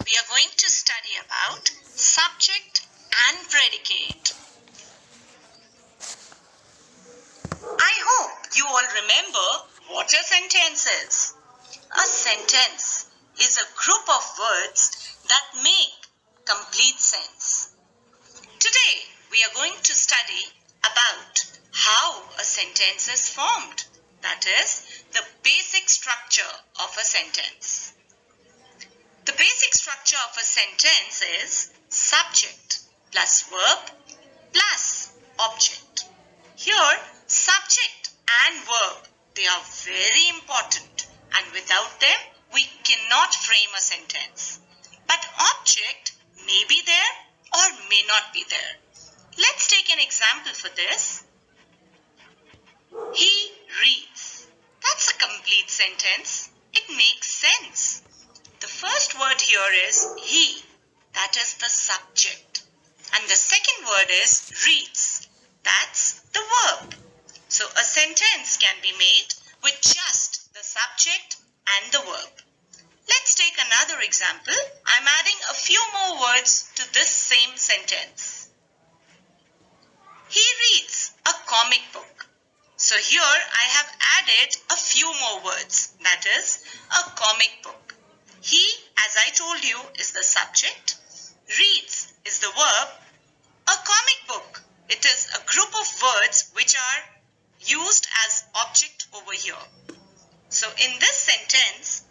we are going to study about subject and predicate. I hope you all remember what a sentence is. A sentence is a group of words that make complete sense. Today we are going to study about how a sentence is formed. That is, the basic structure of a sentence. The basic structure of a sentence is subject plus verb plus object. Here, subject and verb, they are very important, and without them, we cannot frame a sentence. But object may be there or may not be there. Let's take an example for this. He reads. That's a complete sentence. It makes sense. The first word here is he. That is the subject. And the second word is reads. That's the verb. So a sentence can be made with just the subject and the verb. Let's take another example. I'm adding a few more words to this same sentence. He reads a comic book. So here I have added a few more words. That is a comic book. He, as I told you, is the subject. Reads is the verb. A comic book, it is a group of words which are used as object over here. So in this sentence,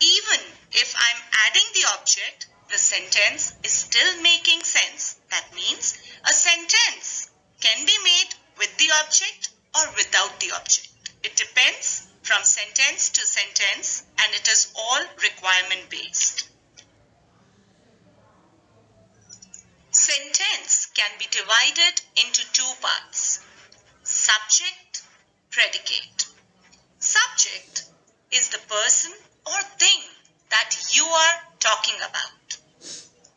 even if I'm adding the object, the sentence is still making sense. That means a sentence can be made with the object or without the object. It depends from sentence to sentence, and it is all requirement based. Sentence can be divided into two parts: subject, predicate. Subject is the person or thing that you are talking about.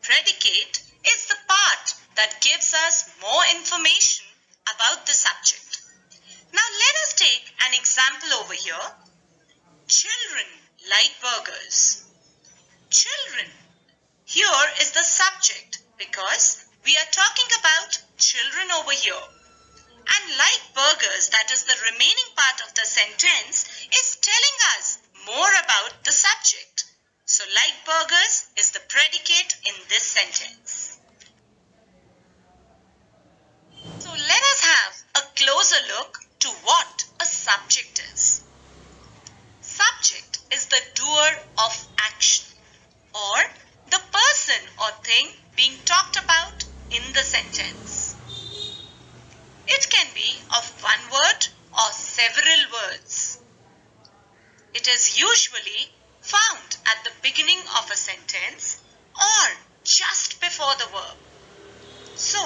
Predicate is the part that gives us more information about the subject. Now let us take an example over here. Children like burgers. Children. Here is the subject because we are talking about children over here. And like burgers, that is the remaining part of the sentence, is telling us more about the subject. So like burgers is the predicate in this sentence. So let us have a closer look to what a subject is. Subject is the doer of action or the person or thing being talked about in the sentence. It can be of one word or several words. It is usually found at the beginning of a sentence or just before the verb. So,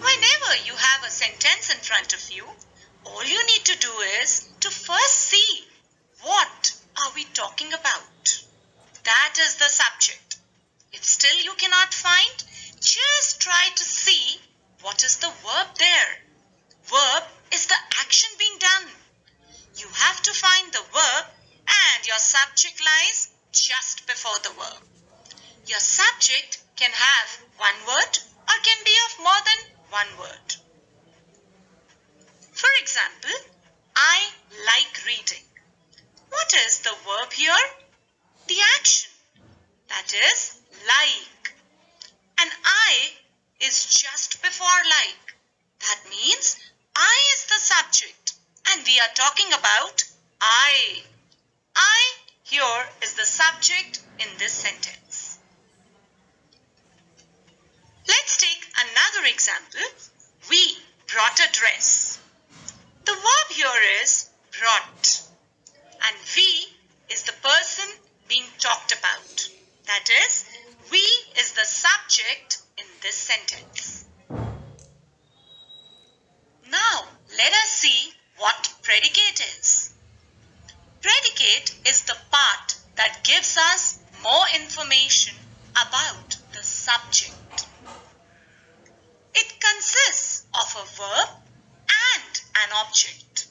whenever you have a sentence in front of you, all you need to do is to first see what are we talking about. That is the subject. If still you cannot find, just try to see what is the verb there. Verb is the action being done. You have to find the verb and your subject lies just before the verb. Your subject can have one word or can be of more than one word. For example, I like reading. What is the verb here? The action. That is like. And I is just before like. That means I is the subject and we are talking about I. I here is the subject in this sentence. Let's take another example. We brought a dress. The verb here is brought and we is the person being talked about. That is, we is the subject in this sentence. Now, let us see what predicate is. Predicate is the part that gives us more information about the subject. It consists of a verb and an object.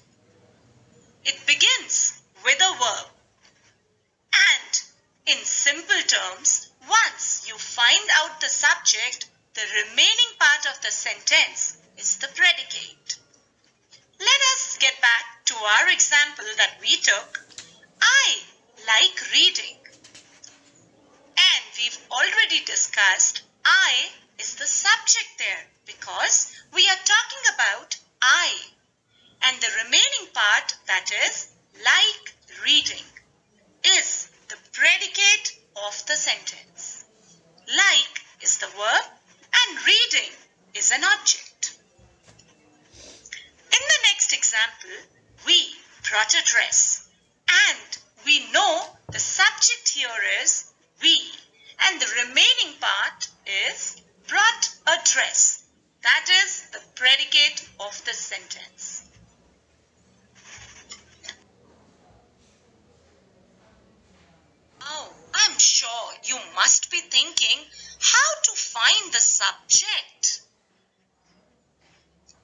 It begins with a verb. And in simple terms, once you find out the subject, the remaining part of the sentence is the predicate. Let us get back to our example that we took. I like reading. And we've already discussed I is the subject there because we are talking about I. And the remaining part, that is like reading, is the predicate of the sentence. Like is the verb and reading is an object. In the next example, we brought a dress and we know the subject here is we and the remaining part is brought a dress. That is the predicate of the sentence. Oh, I'm sure you must be thinking how to find the subject.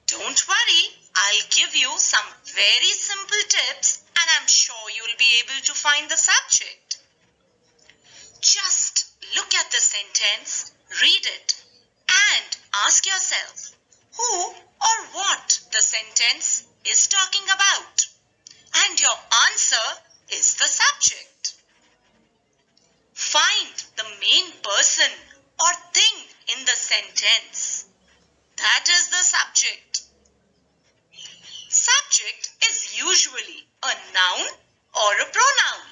Don't worry, I'll give you some very simple tips and I'm sure you'll be able to find the subject. Just look at the sentence, read it and ask yourself who or what the sentence is talking about. And your answer is the subject. Find the main person or thing in the sentence. That is the subject. Subject is usually a noun or a pronoun.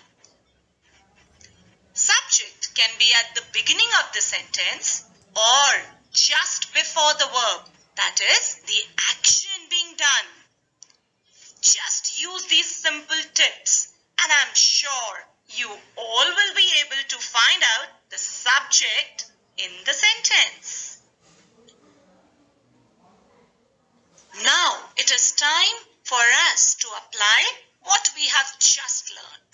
Subject can be at the beginning of the sentence or just before the verb, that is the action being done. Just use these simple tips and I'm sure you all will be able to find out the subject in the sentence. Now it is time for us to apply what we have just learned.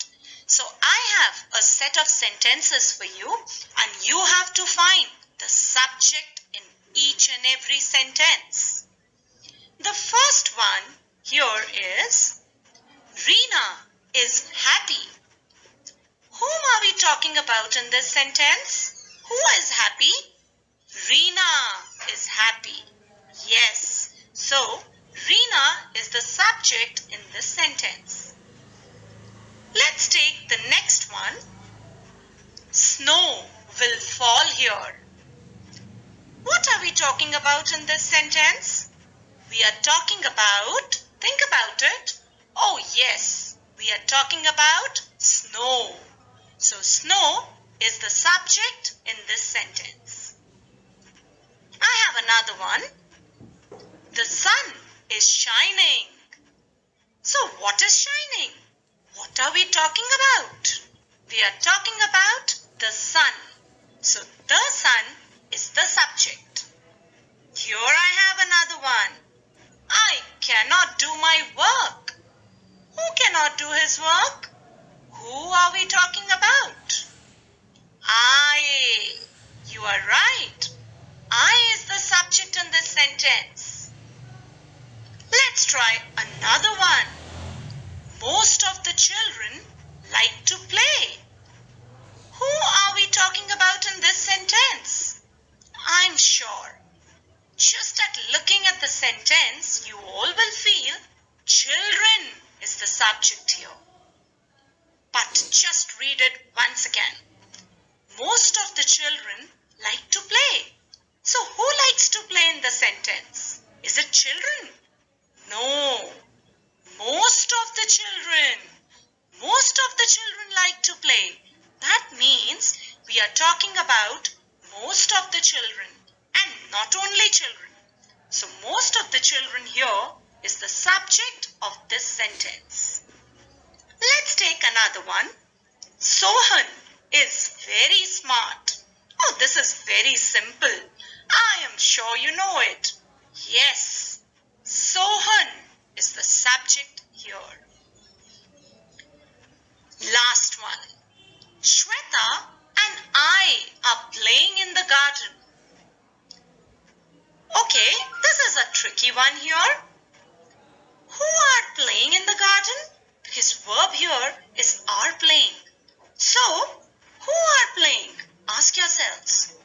So I have a set of sentences for you and you have to find the subject in each and every sentence. The first one here is Reena is happy. Whom are we talking about in this sentence? Who is happy? Reena is happy. Yes. So, Reena is the subject in this sentence. Let's take the next one. Snow will fall here. What are we talking about in this sentence? We are talking about, think about it. Oh yes, we are talking about snow. So snow is the subject in this sentence. I have another one. The sun is shining. So what is shining? What are we talking about? We are talking about the sun. So the sun is the subject. Here I have another one. I cannot do my work. Who cannot do his work? Who are we talking about? I. You are right. I is the subject in this sentence. Let's try another one. Most of the children like to play. Who are we talking about in this sentence? I'm sure. Just at looking at the sentence, you all will feel children is the subject here. But just read it once again. Most of the children like to play. So who likes to play in the sentence? Is it children? No. Most of the children. Most of the children like to play. That means we are talking about most of the children and not only children. So most of the children here is the subject of this sentence. Let's take another one. Sohan is very smart. Oh, this is very simple. I am sure you know it. Yes, Sohan is the subject here. Last one. Shweta and I are playing in the garden. Okay, this is a tricky one here. Who are playing in the garden? His verb here is are playing. So, who are playing? Ask yourselves.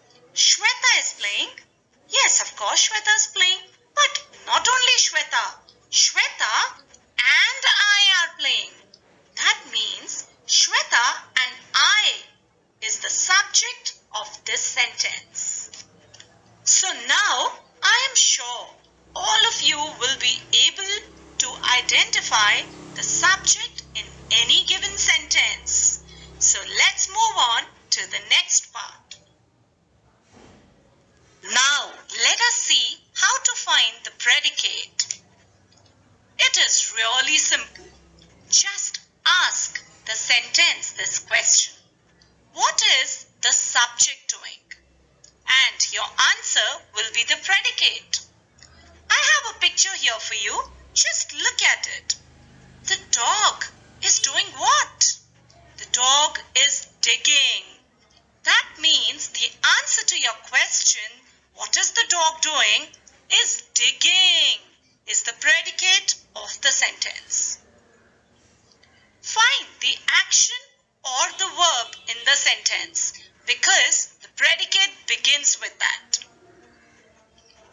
because the predicate begins with that.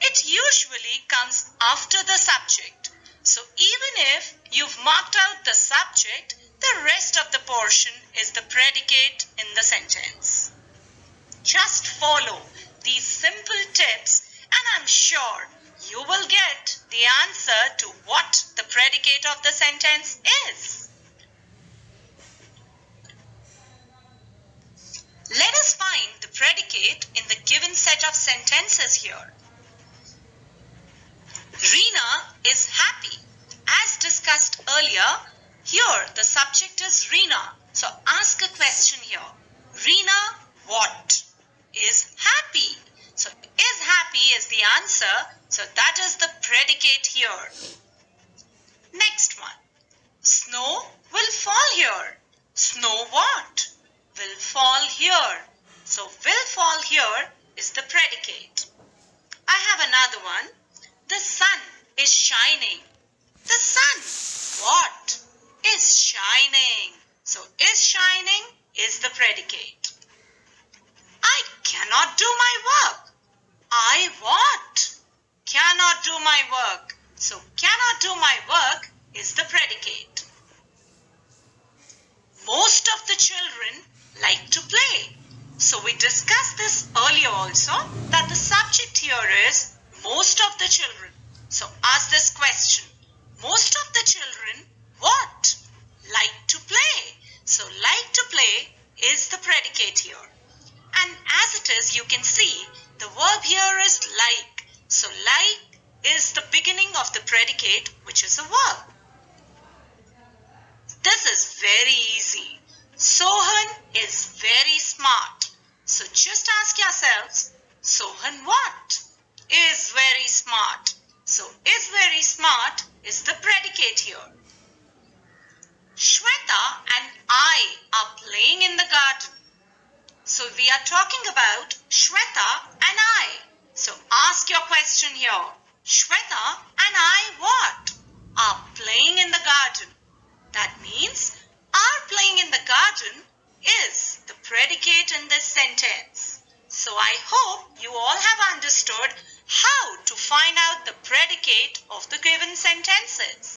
It usually comes after the subject. So even if you've marked out the subject, the rest of the portion is the predicate in the sentence. Just follow these simple tips and I'm sure you will get the answer to what the predicate of the sentence is. Let us find the predicate in the given set of sentences here. Reena is happy. As discussed earlier, here the subject is Reena. So ask a question here. Reena, what? Is happy. So is happy is the answer. So that is the predicate here. Next one. Snow will fall here. Snow what? Will fall here. So will fall here is the predicate. I have another one. The sun is shining. The sun, what? Is shining. So is shining is the predicate. I cannot do my work. I what? Cannot do my work. So cannot do my work is the predicate. Most of the children like to play. So we discussed this earlier also that the subject here is most of the children. So ask this question. Most of the children what? Like to play. So like to play is the predicate here. And as it is, you can see the verb here is like. So like is the beginning of the predicate, which is a verb. This is very easy. Sohan is very smart. So just ask yourselves, Sohan what? Is very smart. So is very smart is the predicate here. Shweta and I are playing in the garden. So we are talking about Shweta and I. So ask your question here. Shweta and I what? Are playing in the garden. That means are playing in the garden is the predicate in this sentence. So I hope you all have understood how to find out the predicate of the given sentences.